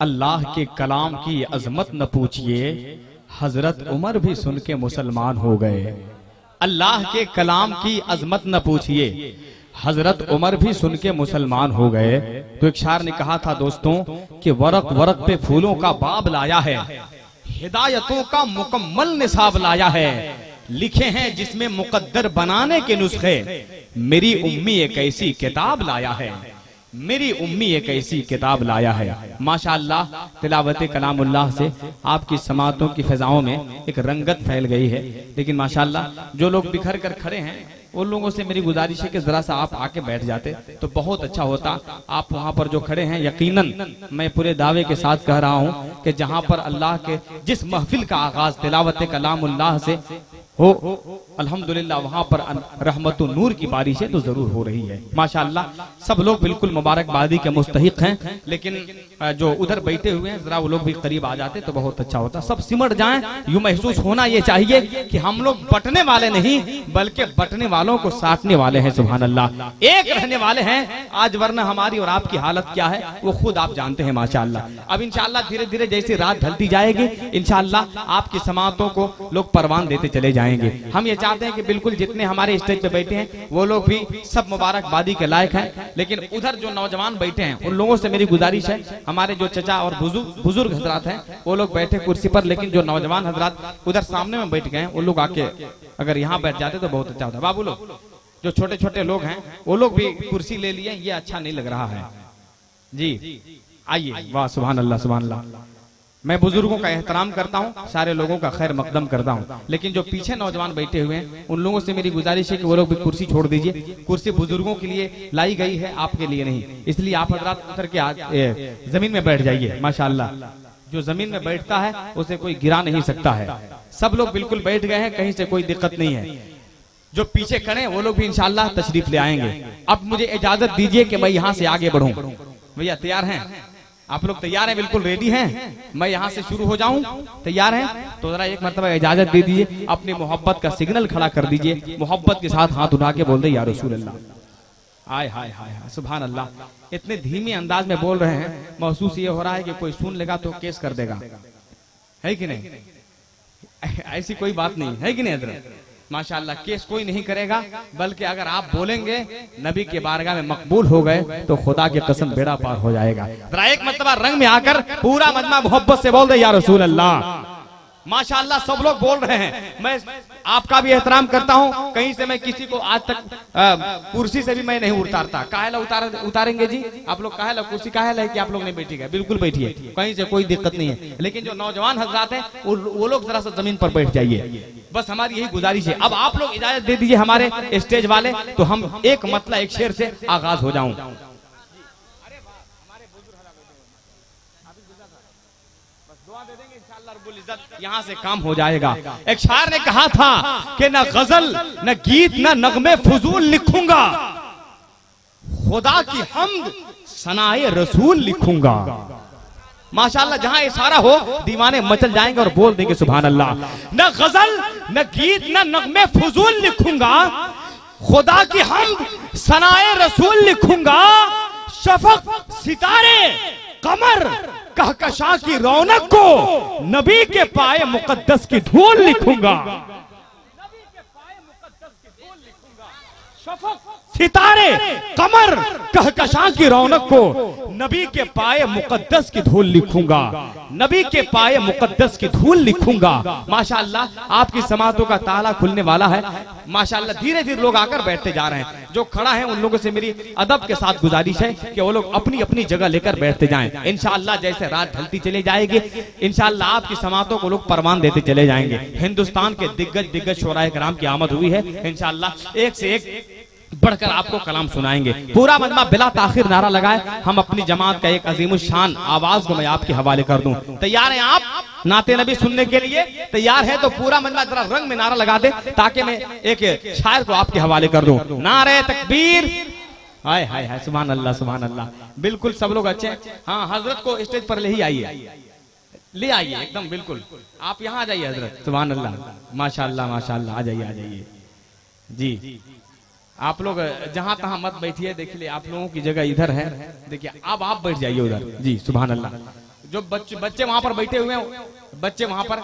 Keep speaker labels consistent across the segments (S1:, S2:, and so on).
S1: अल्लाह के कलाम की अजमत न पूछिए, हजरत उमर भी सुन के मुसलमान हो गए। अल्लाह के कलाम की अजमत न पूछिए, हजरत उमर भी सुन के मुसलमान हो गए। तो एक शायर ने कहा था दोस्तों कि वरक वरक पे फूलों का बाब लाया है, हिदायतों का मुकम्मल निसाब लाया है, लिखे हैं जिसमें मुकद्दर बनाने के नुस्खे, मेरी उम्मी एक ऐसी किताब लाया है, मेरी उम्मी एक ऐसी किताब लाया है। माशाअल्लाह, तिलावत कलामुल्लाह से आपकी समातों की फिजाओं में एक रंगत फैल गई है। लेकिन माशाअल्लाह जो लोग बिखर कर खड़े हैं उन लोगों से मेरी गुजारिश है कि जरा सा आप आके बैठ जाते तो बहुत अच्छा होता। आप वहां पर जो खड़े हैं, यकीनन मैं पूरे दावे के साथ कह रहा हूं कि जहां पर अल्लाह के जिस महफिल का आगाज तिलावत कलामुल्लाह से हो, अल्हम्दुलिल्लाह वहां पर रहमत नूर की बारिशें तो जरूर हो रही है। माशाअल्लाह सब लोग बिल्कुल मुबारकबादी के मुस्तहिक हैं। लेकिन जो उधर बैठे हुए हैं जरा वो लोग भी करीब आ जाते तो बहुत अच्छा होता। सब सिमट जाएं, यूं महसूस होना ये चाहिए कि हम लोग बटने वाले नहीं बल्कि बटने वालों को साटने वाले हैं। सुभान अल्लाह, एक रहने वाले हैं आज, वरना हमारी और आपकी हालत क्या है वो खुद आप जानते हैं। माशाअल्लाह अब इंशाअल्लाह धीरे धीरे जैसे रात ढलती जाएगी इंशाअल्लाह आपकी समातों को लोग परवान देते चले जाएंगे। हम ये चाहते हैं कि बिल्कुल जितने हमारे स्टेज पे बैठे हैं वो लोग भी सब मुबारकबादी के लायक हैं। लेकिन उधर जो नौजवान बैठे हैं उन लोगों से मेरी गुजारिश है, हमारे जो चचा और बुजुर्ग हजरात हैं वो लोग बैठे कुर्सी पर, लेकिन जो नौजवान हजरात उधर सामने में बैठ गए हैं वो लोग आके अगर यहाँ बैठ जाते तो बहुत अच्छा होता। बाबू लोग जो छोटे छोटे लोग हैं वो लोग भी कुर्सी ले लिए, ये अच्छा नहीं लग रहा है जी। आइए, वाह सुभान अल्लाह सुभान अल्लाह। मैं बुजुर्गों का एहतराम करता हूँ, सारे लोगों का खैर मकदम करता हूँ, लेकिन जो पीछे नौजवान बैठे हुए हैं उन लोगों से मेरी गुजारिश है कि वो लोग भी कुर्सी छोड़ दीजिए। कुर्सी बुजुर्गों के लिए लाई गई है, आपके लिए नहीं, इसलिए आप हजरात उतर के जमीन में बैठ जाइए। माशाअल्लाह जो जमीन में बैठता है उसे कोई गिरा नहीं सकता है। सब लोग बिल्कुल बैठ गए हैं, कहीं से कोई दिक्कत नहीं है। जो पीछे खड़े वो लोग भी इंशाअल्लाह तशरीफ ले आएंगे। अब मुझे इजाजत दीजिए कि मैं यहाँ से आगे बढ़ूं। भैया तैयार हैं? आप लोग तैयार हैं? बिल्कुल रेडी हैं? मैं यहाँ से शुरू हो जाऊं? तैयार हैं? तो जरा एक मरतबा इजाजत दे दीजिए, अपनी मोहब्बत का सिग्नल खड़ा कर दीजिए, मोहब्बत के साथ हाथ उठा के बोल दे या रसूल अल्लाह। आय हाय हाय हाय सुभान अल्लाह। इतने धीमे अंदाज में बोल रहे हैं, महसूस ये हो रहा है कि कोई सुन लेगा तो केस कर देगा, है कि नहीं? ऐसी कोई बात नहीं है कि नहीं हजरत? माशाअल्लाह केस कोई नहीं करेगा, बल्कि अगर आप बोलेंगे नबी के बारगाह में मकबूल हो गए तो खुदा की कसम बेड़ा पार हो जाएगा। जरा एक मर्तबा रंग में आकर पूरा मजमा मोहब्बत से बोल दे या रसूल अल्लाह। माशाअल्लाह सब लोग बोल रहे हैं। मैं आपका भी एहतराम करता हूं, कहीं से मैं किसी को आज तक कुर्सी से भी मैं नहीं उतारता। काहेला उतारेंगे जी आप लोग? काहेला कुर्सी काहेला है कि आप लोग नहीं बैठिएगा? बिल्कुल बैठिए, कहीं से कोई दिक्कत नहीं है। लेकिन जो नौजवान हजरात हैं वो लोग जरा सा जमीन पर बैठ जाइए, बस हमारी यही गुजारिश है। अब आप लोग इजाजत दे दीजिए हमारे स्टेज वाले, तो हम एक मतलब एक शेर से आगाज हो जाऊं। यहाँ से काम हो जाएगा। एक शायर ने कहा था कि न गजल न गीत न नगमे फजूल लिखूंगा, खुदा की हम्द सनाए रसूल लिखूंगा। माशाअल्लाह जहां इशारा हो दीवाने मचल जाएंगे और बोल देंगे सुभान अल्लाह। न गजल न गीत न नगमे फजूल लिखूंगा, खुदा की हम्द सनाए रसूल लिखूंगा। शफक सितारे कमर कहकशा की रौनक को नबी के पाए मुकद्दस की धूल लिखूंगा। शफक सितारे कमर कहकशा की रौनक को नबी के पाए मुकद्दस की धूल लिखूंगा, नबी के पाए मुकद्दस की धूल लिखूंगा। माशाअल्लाह आपकी समातों का ताला खुलने वाला है। माशाअल्लाह धीरे धीरे लोग आकर बैठते जा रहे हैं। जो खड़ा है उन लोगों से मेरी अदब के साथ गुजारिश है कि वो लोग अपनी अपनी जगह लेकर बैठते जाएं। इंशाअल्लाह जैसे रात ढलती चली जाएगी इंशाअल्लाह आपकी समातों को लोग परवान देते चले जाएंगे। हिंदुस्तान के दिग्गज शोराए कराम की आमद हुई है। इंशाअल्लाह एक से एक बढ़कर आपको कलाम सुनाएंगे। पूरा मजमा बिला ताखिर नारा लगाए। हम अपनी जमात का एक अजीमुशान आवाज को मैं आपके हवाले कर दूं। तैयार हैं आप नाते नबी सुनने के लिए? तैयार है तो पूरा मजमा जरा रंग में नारा लगा दे ताकि मैं एक शायर को आपके हवाले कर दूं। नारे तकबीर, हाय हाय हाय सुभान अल्लाह सुभान अल्लाह। बिल्कुल सब लोग अच्छे हैं। हाँ हजरत को स्टेज पर ले ही आइए, ले आइए एकदम बिल्कुल। आप यहाँ आ जाइए हजरत। सुभान अल्लाह माशाअल्लाह माशाअल्लाह। आ जाइए जी। आप लोग जहां तहां मत बैठिए, देखिए आप लोगों की जगह इधर है। देखिए अब आप बैठ जाइए उधर जी। सुभान अल्लाह। जो बच्चे वहां पर बैठे हुए हैं, बच्चे वहां पर,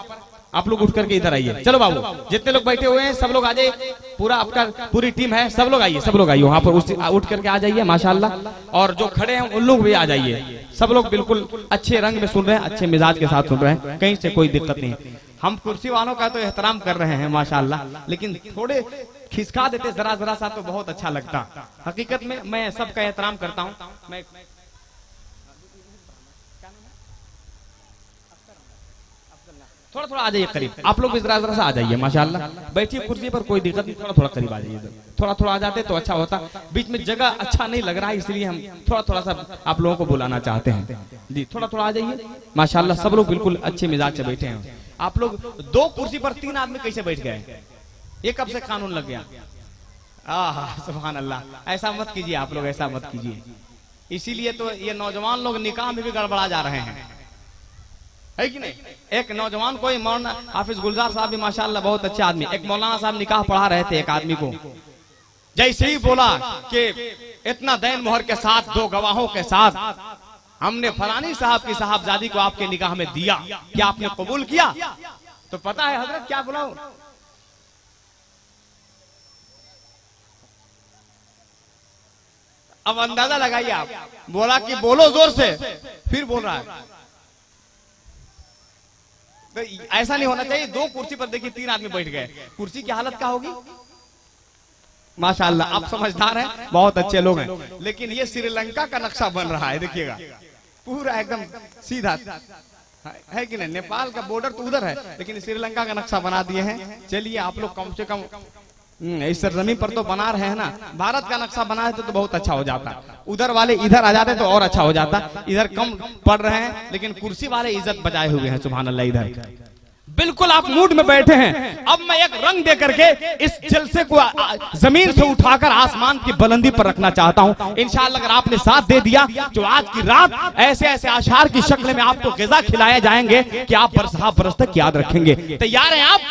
S1: आप लोग उठ करके इधर आइए। चलो बाबू, जितने लोग बैठे हुए हैं सब लोग आ जाइए, पूरा आपका पूरी टीम है, सब लोग आइए, सब लोग आइए वहां पर उठ करके आ जाइए माशाल्लाह। और जो खड़े हैं उन लोग भी आ जाइए। सब लोग बिल्कुल अच्छे रंग में सुन रहे हैं, अच्छे मिजाज के साथ सुन रहे हैं, कहीं से कोई दिक्कत नहीं है। हम कुर्सी वालों का तो एहतराम कर रहे हैं माशाल्लाह, लेकिन थोड़े खिसका देते जरा जरा सा तो बहुत अच्छा लगता। हकीकत में मैं सबका एहतराम करता हूँ। मैं थोड़ा थोड़ा आ जाइए करीब, आप लोग भी जरा जरा सा आ जाइए माशाल्लाह। बैठिए कुर्सी पर, कोई दिक्कत नहीं, थोड़ा थोड़ा करीब आ जाइए। थोड़ा थोड़ा आ जाते तो अच्छा होता, बीच में जगह अच्छा नहीं लग रहा है, इसलिए हम थोड़ा थोड़ा सा आप लोगों को बुलाना चाहते हैं जी। थोड़ा थोड़ा आ जाइए माशाल्लाह। सब लोग बिल्कुल अच्छे मिजाज से बैठे हैं। आप लोग 2 कुर्सी पर 3 आदमी कैसे बैठ गए? ये कब से कानून लग गया? सुभान अल्लाह। ऐसा मत कीजिए आप लोग, ऐसा मत कीजिए। इसीलिए तो ये नौजवान लोग निकाह में भी गड़बड़ा जा रहे हैं, है कि नहीं? एक नौजवान कोई मौलाना हाफिज गुलजार साहब भी माशाल्लाह बहुत अच्छे आदमी, एक मौलाना साहब निकाह पढ़ा रहे थे एक आदमी को। जैसे ही बोला कि इतना दैन मोहर के साथ 2 गवाहों के साथ हमने फलानी साहब की साहबजादी को आपके निकाह में दिया, क्या आपने कबूल किया? तो पता है हजरत क्या बोला? अब अंदाजा लगाइए आप। बोला कि बोलो जोर से, फिर बोल रहा है। तो ऐसा नहीं होना चाहिए। 2 कुर्सी पर देखिए 3 आदमी बैठ गए, कुर्सी की हालत क्या होगी? माशाल्लाह आप समझदार हैं, बहुत अच्छे लोग हैं। लेकिन ये श्रीलंका का नक्शा बन रहा है, देखिएगा पूरा एकदम सीधा है कि नहीं? नेपाल का बॉर्डर तो उधर है, लेकिन श्रीलंका का नक्शा बना दिए हैं। चलिए आप लोग कम से कम इस जमीन पर तो बना रहे हैं ना। भारत का नक्शा बना है तो बहुत अच्छा हो जाता। उधर वाले इधर आ जाते तो और अच्छा हो जाता। इधर कम पड़ रहे हैं, लेकिन कुर्सी वाले इज्जत बचाए हुए हैं सुभान अल्लाह। इधर बिल्कुल आप मूड में बैठे हैं। अब मैं एक रंग दे करके इस जलसे को जमीन से उठाकर आसमान की बुलंदी पर रखना चाहता हूं। इंशाअल्लाह अगर आपने साथ दे दिया तो आज की रात ऐसे ऐसे आशार की शक्ल में आपको ग़िज़ा खिलाए जाएंगे कि आप बरस तक याद रखेंगे। तैयार हैं आप?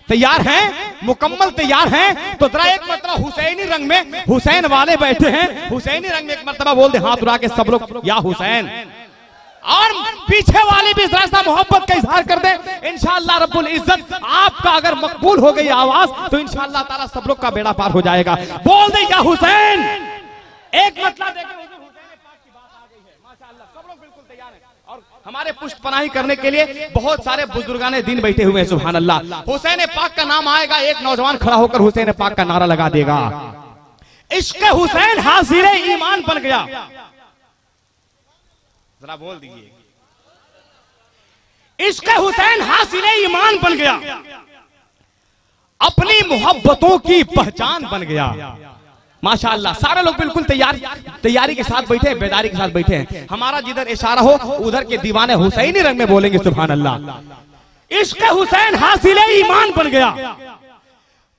S1: तैयार हैं? मुकम्मल तैयार हैं? तो जरा एक मरतबा हुसैनी रंग में, हुसैन वाले बैठे हैं, हुसैनी रंग में एक मरतबा बोल दे हाथ उठा के सब लोग या हुसैन। और पीछे वाले भी जरा सा मोहब्बत का इजहार कर दे। इंशाअल्लाह रब्बुल इज्जत आपका अगर मकबूल हो गई आवाज तो इंशाअल्लाह ताला सब लोग का बेड़ा पार हो जाएगा। बोल दे या हुसैन। एक मतलब देखिए हुसैन पाक की बात आ गई है माशाअल्लाह। सब लोग बिल्कुल तैयार हैं और हमारे पुष्ट पनाही करने के लिए बहुत सारे बुजुर्गाने दिन बैठे हुए हैं सुभान अल्लाह। हुसैन पाक का नाम आएगा, एक नौजवान खड़ा होकर हुसैन पाक का नारा लगा देगा। इश्क हुसैन हासिले ईमान बन गया। जरा बोल दीजिए, इश्क हुसैन हासिले ईमान बन गया, अपनी मोहब्बतों की पहचान बन गया। माशाअल्लाह सारे लोग बिल्कुल तैयारी के साथ बैठे हैं, बेदारी के साथ बैठे हैं। हमारा जिधर इशारा हो उधर के दीवाने हुसैनी रंग में बोलेंगे सुभान अल्लाह। इश्क हुसैन हासिले ईमान बन गया,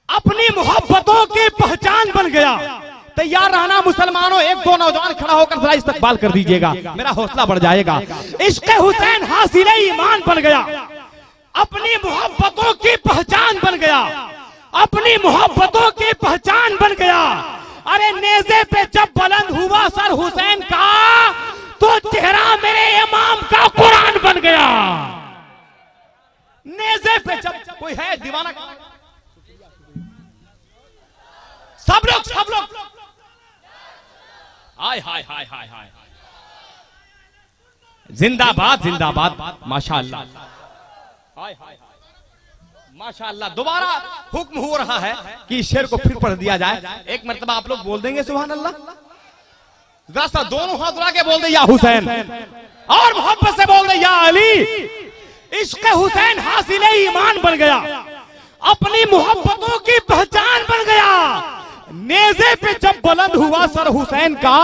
S1: अपनी मोहब्बतों की पहचान बन गया। तैयार रहना मुसलमानों, 1-2 नौजवान खड़ा होकर जरा इस्तकबाल कर दीजिएगा, मेरा हौसला बढ़ जाएगा। इश्क हुसैन हासिले ईमान बन गया, अपनी मोहब्बतों की पहचान बन गया, अपनी मोहब्बतों की पहचान बन गया। अरे नेज़े पे जब बुलंद हुआ सर हुसैन का तो चेहरा मेरे इमाम का कुरान बन गया। नेज़े पे जब कोई है दीवाना, सब लोग हाय हाय हाय हाय हाय, जिंदाबाद जिंदाबाद माशाअल्लाह, हाय हाय माशाअल्लाह। दोबारा हुक्म हो रहा है कि शेर को फिर पढ़ दिया जाए। एक मरतबा आप लोग बोल देंगे सुभान अल्लाह। जरा दोनों हाथ उठा के बोल दे या हुसैन, और मोहब्बत से बोल दे या अली। इश्क हुसैन हासिले ईमान बन गया, अपनी मोहब्बतों की पहचान बन गया। नेज़े पे जब बुलंद हुआ सर हुसैन का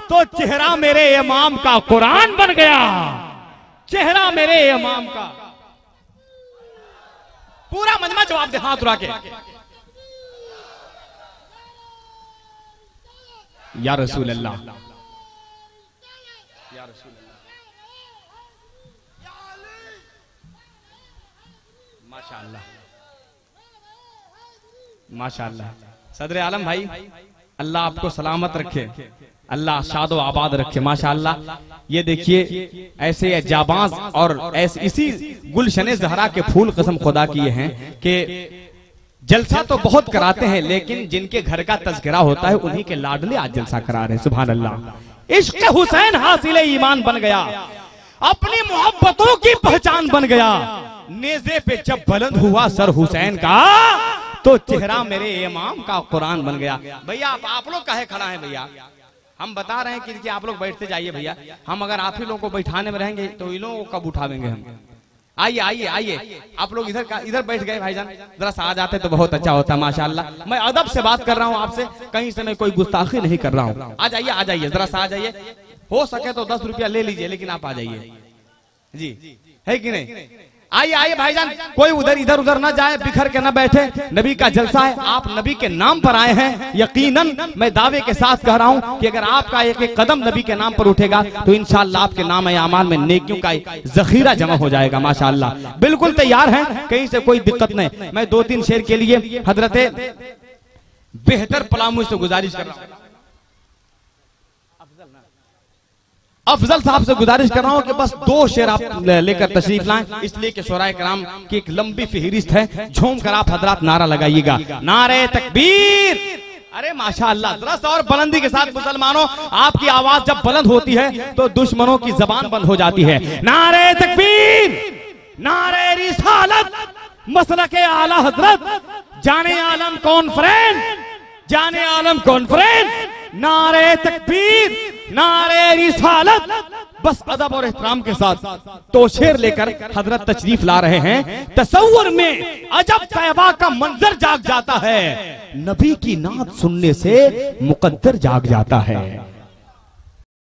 S1: तो चेहरा मेरे इमाम का कुरान बन गया। चेहरा मेरे इमाम का। पूरा मजमा जवाब दे हाथ उठा के या रसूल अल्लाह, या रसूल अल्लाह, माशाअल्लाह माशाअल्लाह। सदर आलम भाई अल्लाह आपको सलामत रखे, अल्लाह शादो आबाद रखे। माशाअल्लाह ये देखिए ऐसे जाबाज और ऐसे इसी गुलशने ज़हरा के फूल कसम खुदा किए हैं कि जलसा तो बहुत कराते हैं, लेकिन जिनके घर का तज़किरा होता है उन्हीं के लाडले आज जलसा करा रहे हैं। सुभान अल्लाह। इश्क हुसैन हासिल ईमान बन गया, अपनी मोहब्बतों की पहचान बन गया। नेज़े पे जब बुलंद हुआ सर हुसैन का, तो चेहरा मेरे इमाम का कुरान बन गया। भैया आप लोग काहे खड़ा है भैया? हम बता रहे हैं कि आप लोग बैठते जाइए भैया। हम अगर आप ही लोगों को बैठाने में रहेंगे तो इन लोगों को कब उठावेंगे हम? आइए आइए आइए, आप लोग इधर बैठ गए भाईजान, जरा सा आ जाते तो बहुत अच्छा होता। माशाअल्लाह मैं अदब से बात कर रहा हूँ आपसे, कहीं से मैं कोई गुस्ताखी नहीं कर रहा हूँ। आ जाइए जरा सा आ जाइए। हो सके तो 10 रुपया ले लीजिए, लेकिन आप आ जाइए जी, है कि नहीं? आइए आइए भाईजान, कोई इधर उधर ना जाए, बिखर के ना बैठे। नबी का जलसा है, आप नबी के नाम पर आए हैं। यकीनन मैं दावे के साथ कह रहा हूं कि अगर आपका एक एक कदम नबी के नाम पर उठेगा तो इंशाअल्लाह आपके नाम आमाल में नेकियों का जखीरा जमा हो जाएगा। माशाअल्लाह बिल्कुल तैयार हैं, कहीं से कोई दिक्कत नहीं। मैं 2-3 शेर के लिए हजरत बेहतर पलामू से गुजारिश कर रहा हूँ, अफजल साहब से गुजारिश कर रहा हूं कि बस 2 शेर आप लेकर तशरीफ लाएं, इसलिए कि शोराए कराम की एक लंबी फहरिस्त है। झूम कर आप हजरात नारा लगाइएगा, नारे तकबीर। अरे माशाअल्लाह, जरा सा और बुलंदी के साथ मुसलमानों, आपकी आवाज जब बुलंद होती है तो दुश्मनों की जबान बंद हो जाती है। नारे तकबीर, नारे रिसालत, मसलके आला हजरत, जाने आलम कॉन्फ्रेंस, जाने आलम कॉन्फ्रेंस, नारे तकबीर, नारे रिसालत। बस अदब और एहतराम के साथ 2 शेर लेकर हजरत तशरीफ ला रहे हैं। तसव्वुर में अजब तैबा का मंजर जाग जाता है, नबी की नात सुनने से मुकद्दर जाग जाता है।